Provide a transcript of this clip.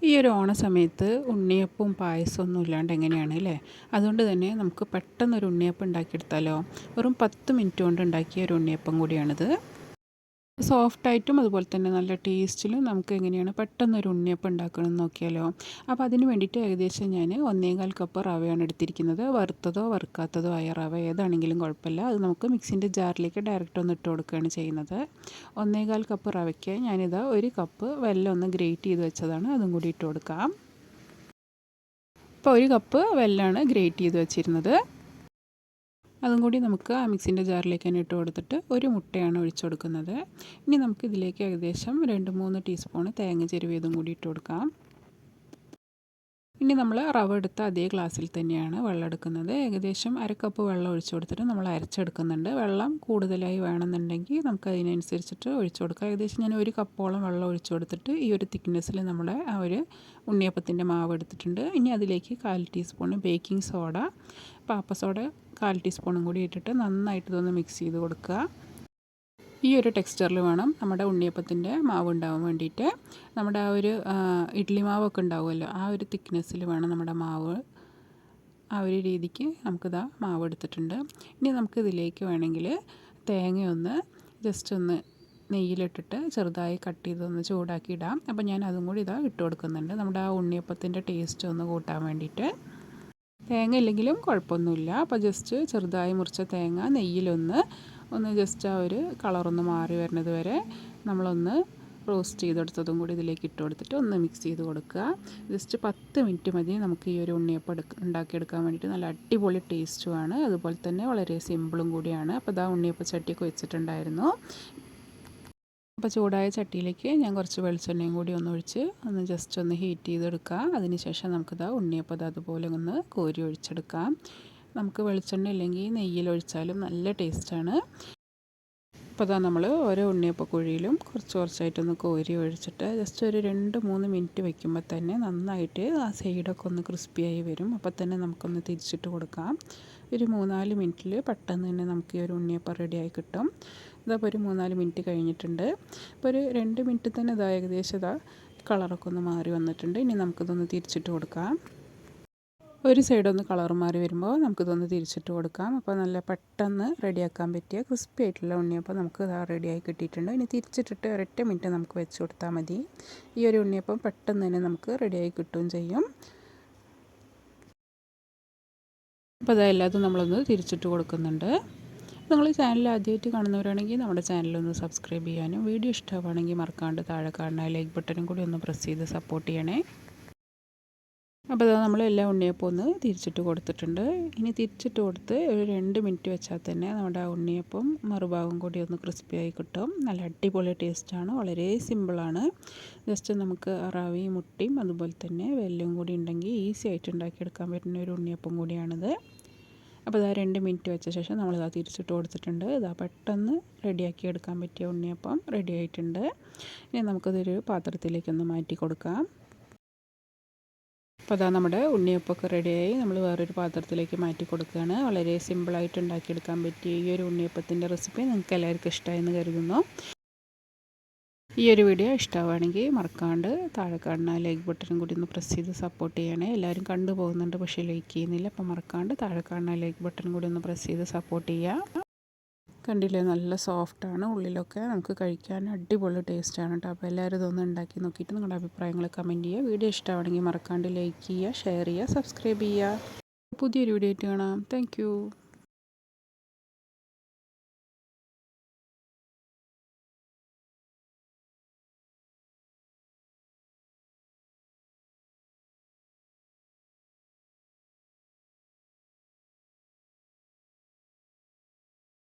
ഈ ഒരു ഓണ സമയത്ത് ഉണ്ണിയപ്പവും പായസമൊന്നും ഇല്ലാണ്ട് എങ്ങനെയാണ് അല്ലേ? അതുകൊണ്ട് തന്നെ നമുക്ക് പെട്ടെന്നൊരു ഉണ്ണിയപ്പം ഉണ്ടാക്കിയെടുത്താലോ? വെറും 10 മിനിറ്റ് കൊണ്ട് ഉണ്ടാക്കിയ ഒരു ഉണ്ണിയപ്പം കൂടിയാണിത്. സോഫ്റ്റായിട്ടും അതുപോലെ തന്നെ നല്ല ടേസ്റ്റിലും നമുക്ക് എങ്ങനെയാണ് പെട്ടെന്നൊരു ഉണ്ണിയപ്പം ഉണ്ടാക്കണമെന്ന് നോക്കിയാലോ? അപ്പോൾ അതിന് വേണ്ടിയിട്ട് ഏകദേശം ഞാൻ 1.25 കപ്പ് റവയാണ് എടുത്തിരിക്കുന്നത്. വറുത്തതോ വറുക്കാത്തതോ ആയ റവ ഏതാണെങ്കിലും കുഴപ്പമില്ല. അത് നമുക്ക് മിക്സിൻ്റെ ജാറിലേക്ക് ഡയറക്റ്റ് ഒന്ന് ഇട്ട് കൊടുക്കുകയാണ് ചെയ്യുന്നത്. 1.25 കപ്പ് റവയ്ക്ക് ഞാനിതാ 1 കപ്പ് വെല്ലം ഒന്ന് ഗ്രേറ്റ് ചെയ്ത് വെച്ചതാണ്, അതും കൂടി ഇട്ട് കൊടുക്കാം. ഇപ്പോൾ 1 കപ്പ് വെല്ലമാണ് ഗ്രേറ്റ് ചെയ്ത് വെച്ചിരുന്നത്. അതും കൂടി നമുക്ക് ആ മിക്സിൻ്റെ ജാറിലേക്ക് തന്നെ ഇട്ട് കൊടുത്തിട്ട് ഒരു മുട്ടയാണ് ഒഴിച്ചു കൊടുക്കുന്നത്. ഇനി നമുക്ക് ഇതിലേക്ക് ഏകദേശം 2-3 ടീസ്പൂൺ തേങ്ങ ചിരവിയതും കൂടി ഇട്ട് കൊടുക്കാം. ഇനി നമ്മൾ റവ എടുത്ത അതേ ഗ്ലാസ്സിൽ തന്നെയാണ് വെള്ളം എടുക്കുന്നത്. ഏകദേശം 1/2 കപ്പ് വെള്ളം ഒഴിച്ചു കൊടുത്തിട്ട് നമ്മൾ അരച്ചെടുക്കുന്നുണ്ട്. വെള്ളം കൂടുതലായി വേണമെന്നുണ്ടെങ്കിൽ നമുക്ക് അതിനനുസരിച്ചിട്ട് ഒഴിച്ചു കൊടുക്കാം. ഏകദേശം ഞാൻ 1 കപ്പോളം വെള്ളം ഒഴിച്ചു കൊടുത്തിട്ട് ഈ ഒരു തിക്നെസ്സിൽ നമ്മുടെ ആ ഒരു ഉണ്ണിയപ്പത്തിൻ്റെ മാവ് എടുത്തിട്ടുണ്ട്. ഇനി അതിലേക്ക് 1/4 ടീസ്പൂൺ ബേക്കിംഗ് സോഡ, പാപ്പ സോഡ 1/4 ടീസ്പൂണും കൂടി ഇട്ടിട്ട് നന്നായിട്ട് ഇതൊന്ന് മിക്സ് ചെയ്ത് കൊടുക്കുക. ഈ ഒരു ടെക്സ്ചറിൽ വേണം നമ്മുടെ ഉണ്ണിയപ്പത്തിൻ്റെ മാവ് ഉണ്ടാവാൻ വേണ്ടിയിട്ട്. നമ്മുടെ ആ ഒരു ഇഡ്ഡലി മാവൊക്കെ ഉണ്ടാവുമല്ലോ, ആ ഒരു തിക്നെസ്സിൽ വേണം നമ്മുടെ മാവ്. ആ ഒരു രീതിക്ക് നമുക്കിതാ മാവ് എടുത്തിട്ടുണ്ട്. ഇനി നമുക്കിതിലേക്ക് വേണമെങ്കിൽ തേങ്ങയൊന്ന് ജസ്റ്റ് ഒന്ന് നെയ്യിലിട്ടിട്ട് ചെറുതായി കട്ട് ചെയ്തൊന്ന് ചൂടാക്കി ഇടാം. അപ്പോൾ ഞാൻ അതും കൂടി ഇതാ ഇട്ട് കൊടുക്കുന്നുണ്ട്, നമ്മുടെ ആ ഉണ്ണിയപ്പത്തിൻ്റെ ടേസ്റ്റ് ഒന്ന് കൂട്ടാൻ വേണ്ടിയിട്ട്. തേങ്ങ ഇല്ലെങ്കിലും കുഴപ്പമൊന്നുമില്ല. അപ്പോൾ ജസ്റ്റ് ചെറുതായി മുറിച്ച തേങ്ങ നെയ്യിലൊന്ന് ജസ്റ്റ് ആ ഒരു കളറൊന്ന് മാറി വരുന്നത് വരെ നമ്മളൊന്ന് റോസ്റ്റ് ചെയ്തെടുത്തതും കൂടി ഇതിലേക്ക് ഇട്ട് കൊടുത്തിട്ട് ഒന്ന് മിക്സ് ചെയ്ത് കൊടുക്കുക. ജസ്റ്റ് 10 മിനിറ്റ് മതി നമുക്ക് ഈ ഒരു ഉണ്ണിയപ്പം ഉണ്ടാക്കിയെടുക്കാൻ വേണ്ടിയിട്ട്. നല്ല അടിപൊളി ടേസ്റ്റുമാണ്, അതുപോലെ തന്നെ വളരെ സിമ്പിളും കൂടിയാണ്. അപ്പോൾ ഇതാ ഉണ്ണിയപ്പം ചട്ടിയൊക്കെ വെച്ചിട്ടുണ്ടായിരുന്നു. അപ്പോൾ ചൂടായ ചട്ടിയിലേക്ക് ഞാൻ കുറച്ച് വെളിച്ചെണ്ണയും കൂടി ഒന്ന് ഒഴിച്ച് ജസ്റ്റ് ഒന്ന് ഹീറ്റ് ചെയ്തെടുക്കുക. അതിനുശേഷം നമുക്കിതാ ഉണ്ണിയപ്പം അതുപോലെ ഒന്ന് കോരി ഒഴിച്ചെടുക്കാം. നമുക്ക് വെളിച്ചെണ്ണ ഇല്ലെങ്കിൽ നെയ്യിലൊഴിച്ചാലും നല്ല ടേസ്റ്റാണ്. അപ്പോൾ ഇതാ നമ്മൾ ഓരോ ഉണ്ണിയപ്പക്കുഴിയിലും കുറച്ചായിട്ടൊന്ന് കോരി ഒഴിച്ചിട്ട് ജസ്റ്റ് ഒരു 2-3 മിനിറ്റ് വയ്ക്കുമ്പോൾ തന്നെ നന്നായിട്ട് ആ സൈഡൊക്കെ ഒന്ന് ക്രിസ്പിയായി വരും. അപ്പോൾ തന്നെ നമുക്കൊന്ന് തിരിച്ചിട്ട് കൊടുക്കാം. ഒരു 3-4 മിനിറ്റിൽ പെട്ടെന്ന് തന്നെ നമുക്ക് ഈ ഒരു ഉണ്ണിയപ്പം റെഡിയായി കിട്ടും. ഇതപ്പോൾ ഒരു 3-4 മിനിറ്റ് കഴിഞ്ഞിട്ടുണ്ട്. അപ്പോൾ ഒരു 2 മിനിറ്റ് തന്നെ ഇതാ ഏകദേശം കളറൊക്കെ ഒന്ന് മാറി വന്നിട്ടുണ്ട്. ഇനി നമുക്കിതൊന്ന് തിരിച്ചിട്ട് കൊടുക്കാം. ഒരു സൈഡൊന്ന് കളർ മാറി വരുമ്പോൾ നമുക്കിതൊന്ന് തിരിച്ചിട്ട് കൊടുക്കാം. അപ്പോൾ നല്ല പെട്ടെന്ന് റെഡിയാക്കാൻ പറ്റിയ ക്രിസ്പി ആയിട്ടുള്ള ഉണ്ണിയപ്പം നമുക്ക് റെഡിയായി കിട്ടിയിട്ടുണ്ട്. ഇനി തിരിച്ചിട്ടിട്ട് ഒരൊറ്റ മിനിറ്റ് നമുക്ക് വെച്ച് കൊടുത്താൽ മതി. ഈ ഒരു ഉണ്ണിയപ്പം പെട്ടെന്ന് തന്നെ നമുക്ക് റെഡിയായി കിട്ടുകയും ചെയ്യും. അപ്പോൾ അതെല്ലാതും നമ്മളൊന്ന് തിരിച്ചിട്ട് കൊടുക്കുന്നുണ്ട്. നിങ്ങൾ ചാനൽ ആദ്യമായിട്ട് കാണുന്നവരാണെങ്കിൽ നമ്മുടെ ചാനലൊന്ന് സബ്സ്ക്രൈബ് ചെയ്യാനും വീഡിയോ ഇഷ്ടമാണെങ്കിൽ മറക്കാണ്ട് താഴെ കാണുന്ന ലൈക്ക് ബട്ടണും കൂടി ഒന്ന് പ്രസ് ചെയ്ത് സപ്പോർട്ട് ചെയ്യണേ. അപ്പോൾ നമ്മൾ എല്ലാ ഉണ്ണിയപ്പം ഒന്ന് തിരിച്ചിട്ട് കൊടുത്തിട്ടുണ്ട്. ഇനി തിരിച്ചിട്ട് കൊടുത്ത് ഒരു 2 മിനിറ്റ് വെച്ചാൽ തന്നെ നമ്മുടെ ആ ഉണ്ണിയപ്പം മറുഭാഗം കൂടി ഒന്ന് ക്രിസ്പിയായി കിട്ടും. നല്ല അടിപൊളി ടേസ്റ്റാണ്, വളരെ സിമ്പിളാണ്. ജസ്റ്റ് നമുക്ക് റവയും മുട്ടയും അതുപോലെ തന്നെ വെല്ലവും കൂടി ഉണ്ടെങ്കിൽ ഈസി ആയിട്ട് ഉണ്ടാക്കിയെടുക്കാൻ പറ്റുന്ന ഒരു ഉണ്ണിയപ്പം കൂടിയാണിത്. അപ്പോൾ ഇതാ 2 മിനിറ്റ് വെച്ച ശേഷം നമ്മളിതാ തിരിച്ചിട്ട് കൊടുത്തിട്ടുണ്ട്. ഇതാ പെട്ടെന്ന് റെഡിയാക്കി എടുക്കാൻ പറ്റിയ ഉണ്ണിയപ്പം റെഡി ആയിട്ടുണ്ട്. ഇനി നമുക്കതൊരു പാത്രത്തിലേക്കൊന്ന് മാറ്റി കൊടുക്കാം. അപ്പോൾ അതാ നമ്മുടെ ഉണ്ണിയപ്പമൊക്കെ റെഡിയായി നമ്മൾ വേറൊരു പാത്രത്തിലേക്ക് മാറ്റി കൊടുക്കുകയാണ്. വളരെ സിമ്പിളായിട്ട് ഉണ്ടാക്കിയെടുക്കാൻ പറ്റിയ ഈ ഒരു ഉണ്ണിയപ്പത്തിൻ്റെ റെസിപ്പി നിങ്ങൾക്ക് എല്ലാവർക്കും ഇഷ്ടമായെന്ന് കരുതുന്നു. ഈ ഒരു വീഡിയോ ഇഷ്ടമാവുകയാണെങ്കിൽ മറക്കാണ്ട് താഴെ കാണുന്ന ലൈക്ക് ബട്ടണും കൂടി ഒന്ന് പ്രസ് ചെയ്ത് സപ്പോർട്ട് ചെയ്യണേ. എല്ലാവരും കണ്ടു പോകുന്നുണ്ട് പക്ഷേ ലൈക്ക് ചെയ്യുന്നില്ല. അപ്പോൾ മറക്കാണ്ട് താഴെ കാണുന്ന ലൈക്ക് ബട്ടണും കൂടി ഒന്ന് പ്രസ് ചെയ്ത് സപ്പോർട്ട് ചെയ്യുക. കണ്ടില്ലേ, നല്ല സോഫ്റ്റാണ്, ഉള്ളിലൊക്കെ നമുക്ക് കഴിക്കാൻ അടിപൊളി ടേസ്റ്റാണ് കേട്ടോ. അപ്പോൾ എല്ലാവരും ഇതൊന്ന് ഉണ്ടാക്കി നോക്കിയിട്ട് നിങ്ങളുടെ അഭിപ്രായങ്ങൾ കമൻറ്റ് ചെയ്യുക. വീഡിയോ ഇഷ്ടമാണെങ്കിൽ മറക്കാണ്ട് ലൈക്ക് ചെയ്യുക, ഷെയർ ചെയ്യുക, സബ്സ്ക്രൈബ് ചെയ്യുക. പുതിയൊരു വീഡിയോ ആയിട്ട് കാണാം. താങ്ക്